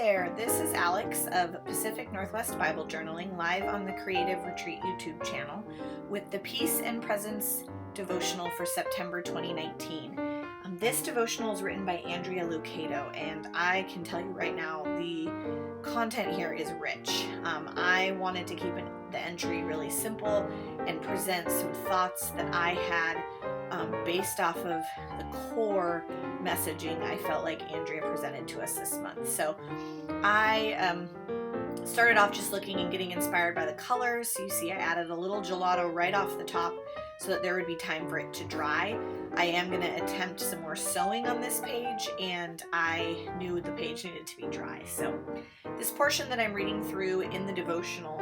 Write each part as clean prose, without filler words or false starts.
there, this is Alex of Pacific Northwest Bible Journaling live on the Creative Retreat YouTube channel with the Peace and Presence Devotional for September 2019. This devotional is written by Andrea Lucado, and I can tell you right now the content here is rich. I wanted to keep the entry really simple and present some thoughts that I had based off of the core messaging I felt like Andrea presented to us this month. So I started off just looking and getting inspired by the colors. So you see I added a little gelato right off the top so that there would be time for it to dry. I am going to attempt some more sewing on this page, and I knew the page needed to be dry. So this portion that I'm reading through in the devotional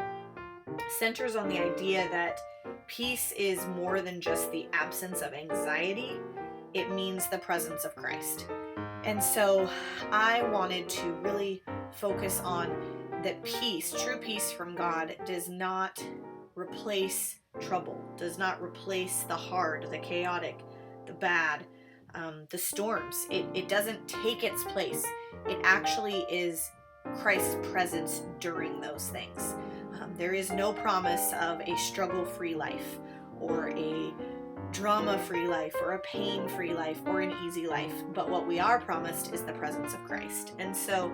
centers on the idea that peace is more than just the absence of anxiety. It means the presence of Christ. And so I wanted to really focus on that peace, true peace from God, does not replace trouble, does not replace the hard, the chaotic, the bad, the storms. It doesn't take its place. It actually is Christ's presence during those things. There is no promise of a struggle-free life or a drama-free life or a pain-free life or an easy life, but what we are promised is the presence of Christ. And so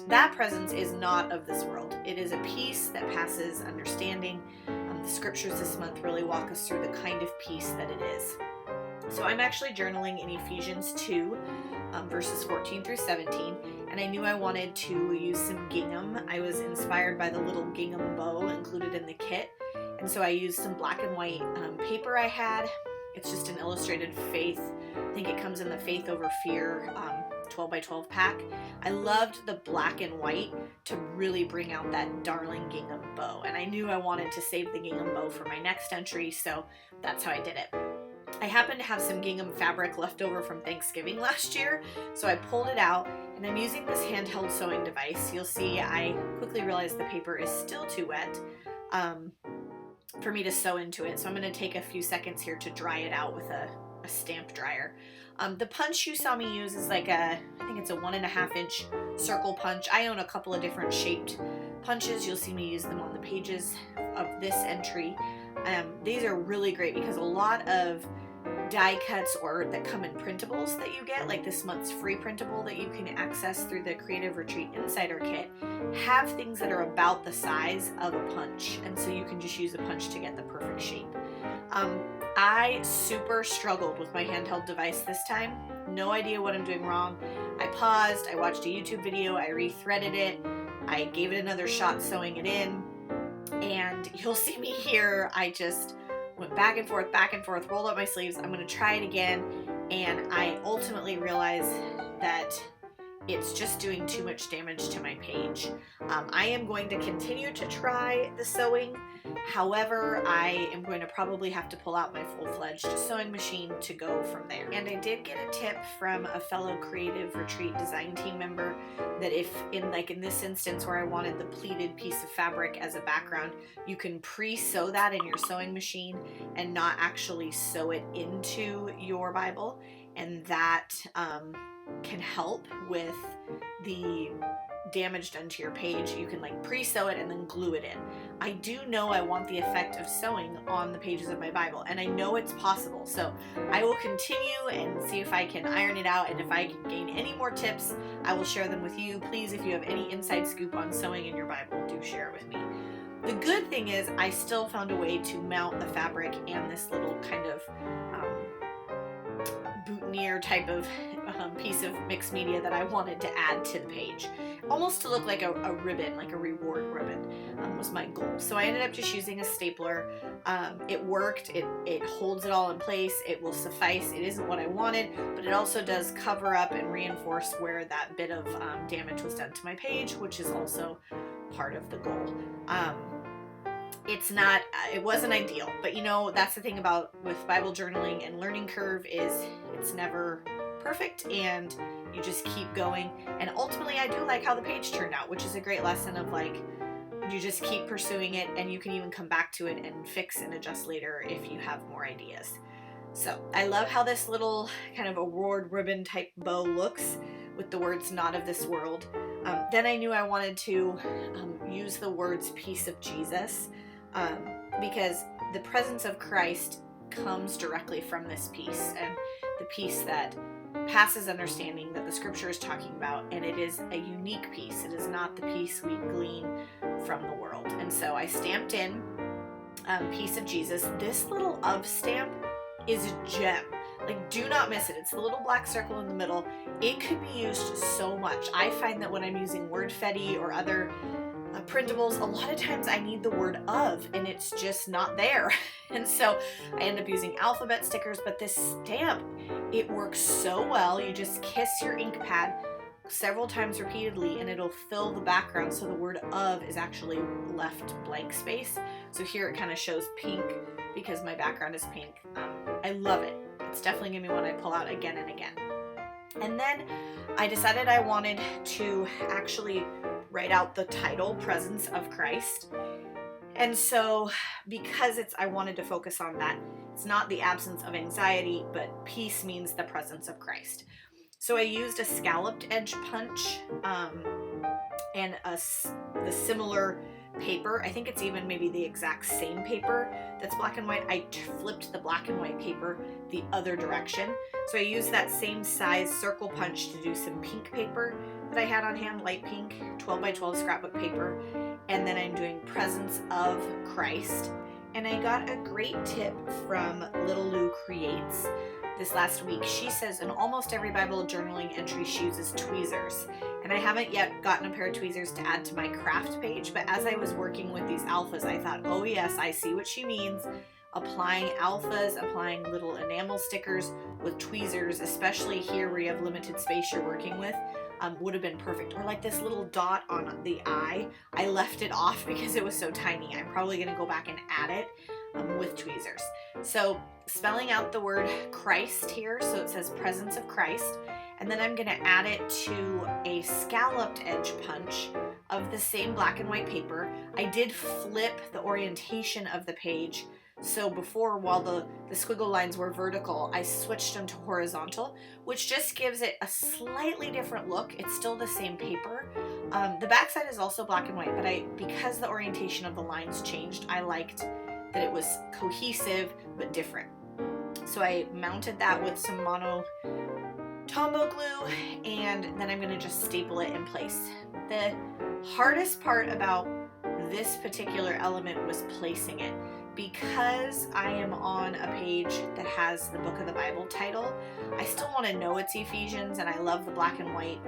that presence is not of this world. It is a peace that passes understanding. The scriptures this month really walk us through the kind of peace that it is. So I'm actually journaling in Ephesians 2, verses 14 through 17, and I knew I wanted to use some gingham. I was inspired by the little gingham bow included in the kit, and so I used some black and white paper I had. It's just an illustrated faith. I think it comes in the Faith Over Fear 12 by 12 pack. I loved the black and white to really bring out that darling gingham bow, and I knew I wanted to save the gingham bow for my next entry, so that's how I did it. I happened to have some gingham fabric left over from Thanksgiving last year, so I pulled it out, and I'm using this handheld sewing device. You'll see I quickly realized the paper is still too wet for me to sew into it, so I'm going to take a few seconds here to dry it out with a stamp dryer. The punch you saw me use is like I think it's a 1.5 inch circle punch. I own a couple of different shaped punches. You'll see me use them on the pages of this entry. These are really great because a lot of die cuts or that come in printables that you get, like this month's free printable that you can access through the Creative Retreat Insider Kit, have things that are about the size of a punch, and so you can just use a punch to get the perfect shape. I super struggled with my handheld device this time. No idea what I'm doing wrong. I paused, I watched a YouTube video, I rethreaded it, I gave it another shot sewing it in, and you'll see me here. I just went back and forth, rolled up my sleeves. I'm going to try it again, and I ultimately realized that it's just doing too much damage to my page. I am going to continue to try the sewing. However, I am going to probably have to pull out my full-fledged sewing machine to go from there. And I did get a tip from a fellow Creative Retreat design team member that if in this instance where I wanted the pleated piece of fabric as a background, you can pre-sew that in your sewing machine and not actually sew it into your Bible, and that can help with the damage done to your page. You can pre-sew it and then glue it in. I do know I want the effect of sewing on the pages of my Bible, and I know it's possible, so I will continue and see if I can iron it out, and if I can gain any more tips, I will share them with you. Please, if you have any inside scoop on sewing in your Bible, do share it with me. The good thing is I still found a way to mount the fabric and this little kind of boutonniere type of piece of mixed media that I wanted to add to the page, almost to look like a ribbon, like a reward ribbon, was my goal. So I ended up just using a stapler. It worked. It holds it all in place. It will suffice. It isn't what I wanted, but it also does cover up and reinforce where that bit of damage was done to my page, which is also part of the goal. It wasn't ideal, but that's the thing with Bible journaling and learning curve is it's never perfect, and you just keep going. And ultimately, I do like how the page turned out, which is a great lesson of you just keep pursuing it, and you can even come back to it and fix and adjust later if you have more ideas. So I love how this little kind of award ribbon type bow looks with the words not of this world. Then I knew I wanted to use the words peace of Jesus, because the presence of Christ comes directly from this peace, and the peace that passes understanding that the scripture is talking about, and it is a unique peace. It is not the peace we glean from the world. And so I stamped in peace of Jesus. This little of stamp is a gem. Like, do not miss it. It's the little black circle in the middle. It could be used so much. I find that when I'm using WordFetti or other printables, a lot of times I need the word of, and it's just not there. And so I end up using alphabet stickers, but this stamp, it works so well. You just kiss your ink pad several times repeatedly, and it'll fill the background, so the word of is actually left blank space. So here it kind of shows pink because my background is pink. I love it. It's definitely gonna be one I pull out again and again. And then I decided I wanted to actually write out the title, Presence of Christ. And so because I wanted to focus on that, it's not the absence of anxiety, but peace means the presence of Christ. So I used a scalloped edge punch and the similar paper. I think it's even maybe the exact same paper that's black and white. I flipped the black and white paper the other direction. So I used that same size circle punch to do some pink paper that I had on hand, light pink, 12 by 12 scrapbook paper. And then I'm doing Presence of Christ. And I got a great tip from Little Lou Creates this last week. She says in almost every Bible journaling entry she uses tweezers. And I haven't yet gotten a pair of tweezers to add to my craft page, but as I was working with these alphas, I thought, oh yes, I see what she means. Applying alphas, applying little enamel stickers with tweezers, especially here where you have limited space you're working with, would have been perfect. Or like this little dot on the eye, I left it off because it was so tiny. I'm probably going to go back and add it with tweezers. So spelling out the word Christ here, so it says Presence of Christ, and then I'm going to add it to a scalloped edge punch of the same black and white paper. I did flip the orientation of the page. So before, while the squiggle lines were vertical, I switched them to horizontal, which just gives it a slightly different look. It's still the same paper. The backside is also black and white, but because the orientation of the lines changed, I liked that it was cohesive but different. So I mounted that with some mono Tombow glue, and then I'm going to just staple it in place. The hardest part about this particular element was placing it. Because I am on a page that has the book of the Bible title, I still want to know it's Ephesians, and I love the black and white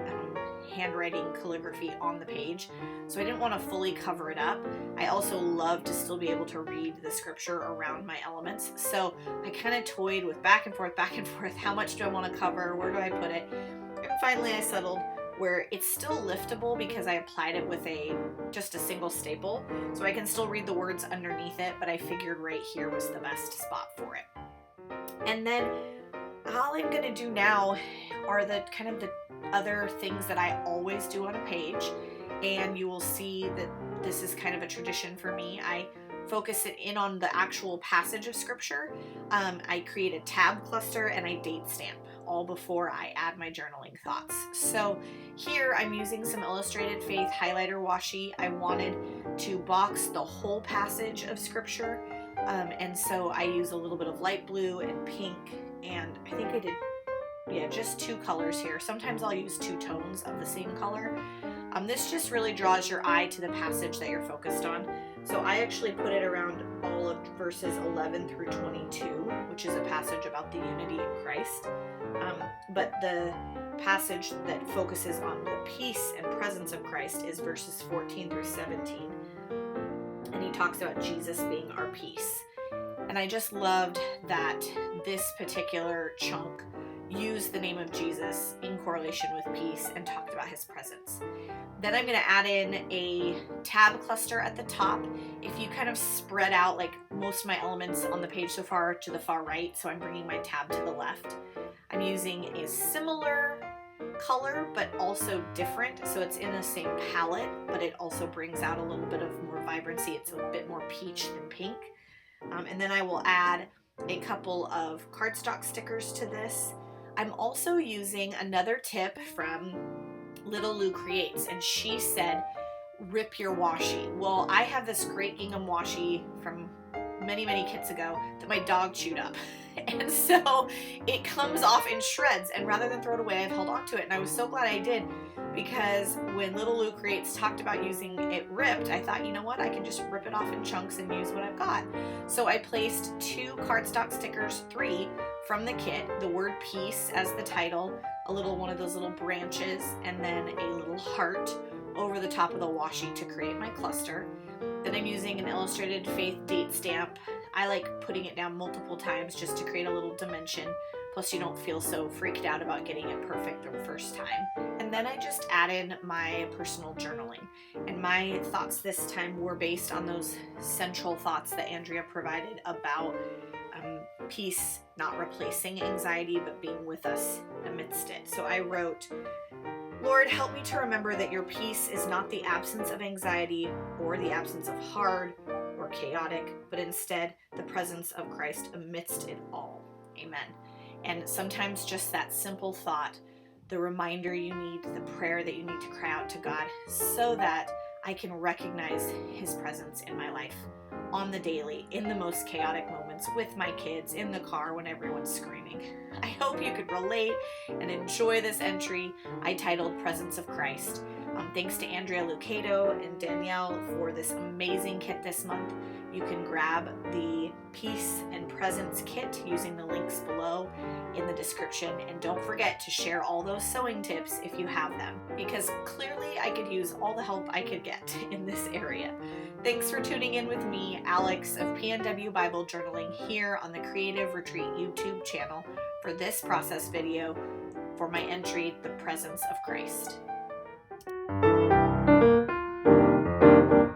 handwriting calligraphy on the page, so I didn't want to fully cover it up. I also love to still be able to read the scripture around my elements, so I kind of toyed with back and forth, how much do I want to cover, where do I put it, and finally I settled where it's still liftable because I applied it with just a single staple, so I can still read the words underneath it, but I figured right here was the best spot for it. And then all I'm gonna do now are the other things that I always do on a page, and you will see that this is kind of a tradition for me. I focus it in on the actual passage of scripture. I create a tab cluster and I date stamp all before I add my journaling thoughts. So here I'm using some Illustrated Faith highlighter washi. I wanted to box the whole passage of scripture, and so I use a little bit of light blue and pink, and I think I did just 2 colors here. Sometimes I'll use 2 tones of the same color. This just really draws your eye to the passage that you're focused on. So I actually put it around all of verses 11 through 22, which is a passage about the unity in Christ. But the passage that focuses on the peace and presence of Christ is verses 14 through 17. And he talks about Jesus being our peace. And I just loved that this particular chunk used the name of Jesus in correlation with peace and talked about his presence. Then I'm going to add in a tab cluster at the top. If you kind of spread out, like most of my elements on the page so far to the far right, so I'm bringing my tab to the left. I'm using a similar color but also different, so it's in the same palette, but it also brings out a little bit of more vibrancy. It's a bit more peach than pink. And then I will add a couple of cardstock stickers to this. I'm also using another tip from Little Lou Creates, and she said, rip your washi. Well, I have this great gingham washi from many kits ago that my dog chewed up. And so it comes off in shreds, and rather than throw it away, I've held on to it, and I was so glad I did, because when Little Lou Creates talked about using it ripped, I thought, you know what, I can just rip it off in chunks and use what I've got. So I placed 2 cardstock stickers, 3 from the kit, the word peace as the title, one of those little branches, and then a little heart over the top of the washi to create my cluster. Then I'm using an illustrated faith date stamp. I like putting it down multiple times just to create a little dimension. Plus you don't feel so freaked out about getting it perfect the first time. And then I just added my personal journaling. And my thoughts this time were based on those central thoughts that Andrea provided about peace not replacing anxiety, but being with us amidst it. So I wrote, Lord, help me to remember that your peace is not the absence of anxiety or the absence of hard or chaotic, but instead the presence of Christ amidst it all. Amen. And sometimes just that simple thought, the reminder you need, the prayer that you need to cry out to God so that I can recognize his presence in my life on the daily, in the most chaotic moments, with my kids, in the car when everyone's screaming. I hope you could relate and enjoy this entry I titled Presence of Christ. Thanks to Andrea Lucado and Danielle for this amazing kit this month. You can grab the Peace and Presence kit using the links below in the description, and don't forget to share all those sewing tips if you have them, because clearly I could use all the help I could get in this area. Thanks for tuning in with me, Alex of PNW Bible Journaling, here on the Creative Retreat YouTube channel for this process video for my entry, The Presence of Christ.